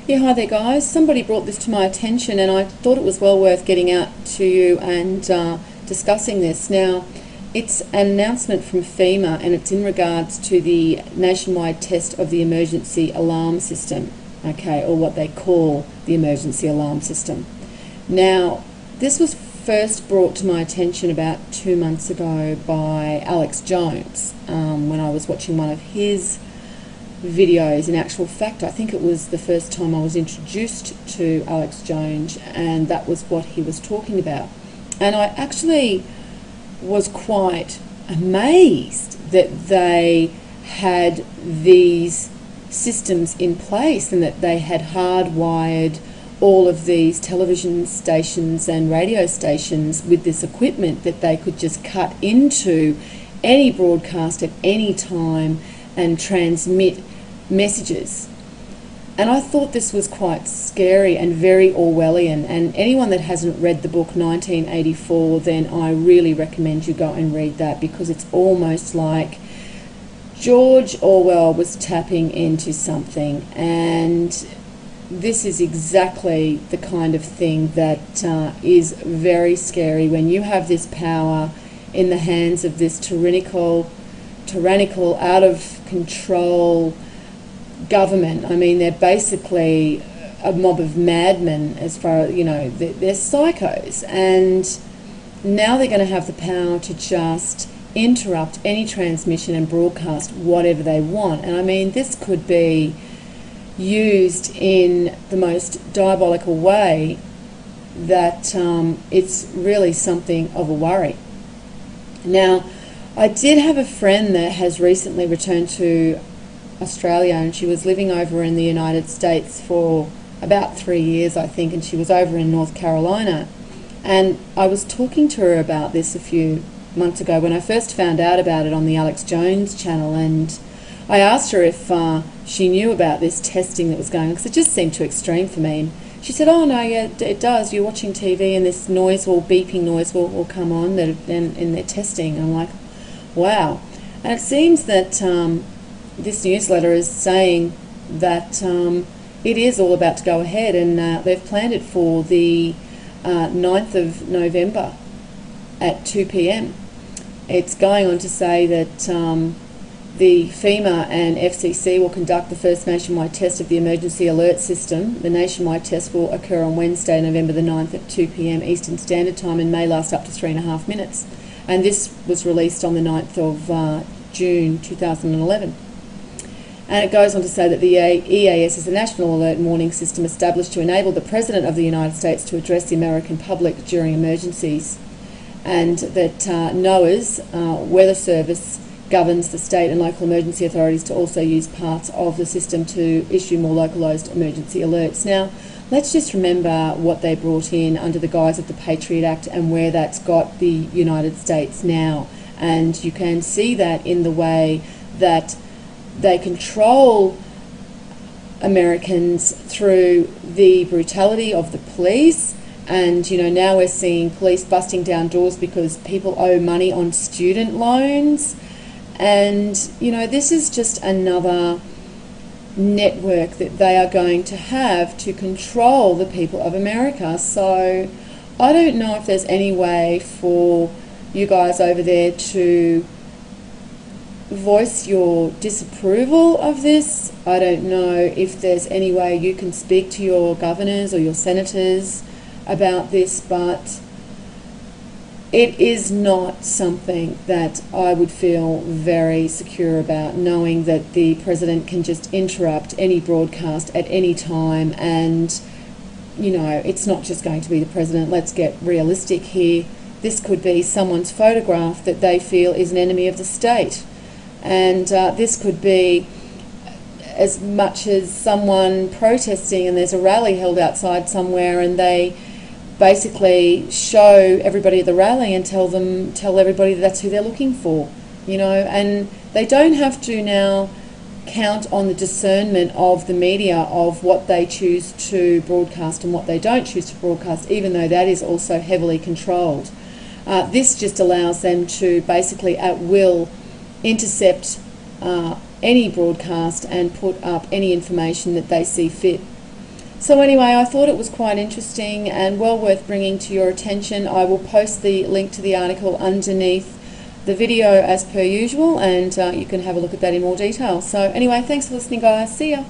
Yeah, hi there guys. Somebody brought this to my attention and I thought it was well worth getting out to you and discussing this. Now, it's an announcement from FEMA and it's in regards to the nationwide test of the emergency alarm system, okay, or what they call the emergency alarm system. Now, this was first brought to my attention about 2 months ago by Alex Jones when I was watching one of his videos. In actual fact, I think it was the first time I was introduced to Alex Jones, and that was what he was talking about. And I actually was quite amazed that they had these systems in place and that they had hardwired all of these television stations and radio stations with this equipment that they could just cut into any broadcast at any time and transmit messages. And I thought this was quite scary and very Orwellian, and anyone that hasn't read the book 1984, then I really recommend you go and read that, because it's almost like George Orwell was tapping into something, and this is exactly the kind of thing that is very scary when you have this power in the hands of this tyrannical, out of control government. I mean, they're basically a mob of madmen, as far as, you know, they're psychos, and now they're going to have the power to just interrupt any transmission and broadcast whatever they want. And I mean, this could be used in the most diabolical way that it's really something of a worry. Now, I did have a friend that has recently returned to Australia, and she was living over in the United States for about 3 years, I think, and she was over in North Carolina. And I was talking to her about this a few months ago when I first found out about it on the Alex Jones channel, and I asked her if she knew about this testing that was going on, because it just seemed too extreme for me. And she said, oh no, yeah, it does. You're watching TV and this noise, or beeping noise will come on in their testing. And I'm like, wow. And it seems that this newsletter is saying that it is all about to go ahead, and they've planned it for the 9th of November at 2 p.m. It's going on to say that the FEMA and FCC will conduct the first nationwide test of the emergency alert system. The nationwide test will occur on Wednesday, November the 9th at 2 p.m. Eastern Standard Time, and may last up to 3.5 minutes. And this was released on the 9th of June 2011. And it goes on to say that the EAS is a national alert and warning system established to enable the President of the United States to address the American public during emergencies, and that NOAA's Weather Service governs the state and local emergency authorities to also use parts of the system to issue more localised emergency alerts. Now, let's just remember what they brought in under the guise of the Patriot Act and where that's got the United States now. And you can see that in the way that they control Americans through the brutality of the police. And, you know, now we're seeing police busting down doors because people owe money on student loans. And, you know, this is just another network that they are going to have to control the people of America. So I don't know if there's any way for you guys over there to voice your disapproval of this. I don't know if there's any way you can speak to your governors or your senators about this, but it is not something that I would feel very secure about, knowing that the President can just interrupt any broadcast at any time. And, you know, it's not just going to be the President. Let's get realistic here. This could be someone's photograph that they feel is an enemy of the state. And this could be as much as someone protesting and there's a rally held outside somewhere, and they basically show everybody at the rally and tell everybody that's who they're looking for, you know. And they don't have to now count on the discernment of the media of what they choose to broadcast and what they don't choose to broadcast, even though that is also heavily controlled. This just allows them to basically at will intercept any broadcast and put up any information that they see fit. So anyway, I thought it was quite interesting and well worth bringing to your attention. I will post the link to the article underneath the video as per usual, and you can have a look at that in more detail. So anyway, thanks for listening, guys. See ya.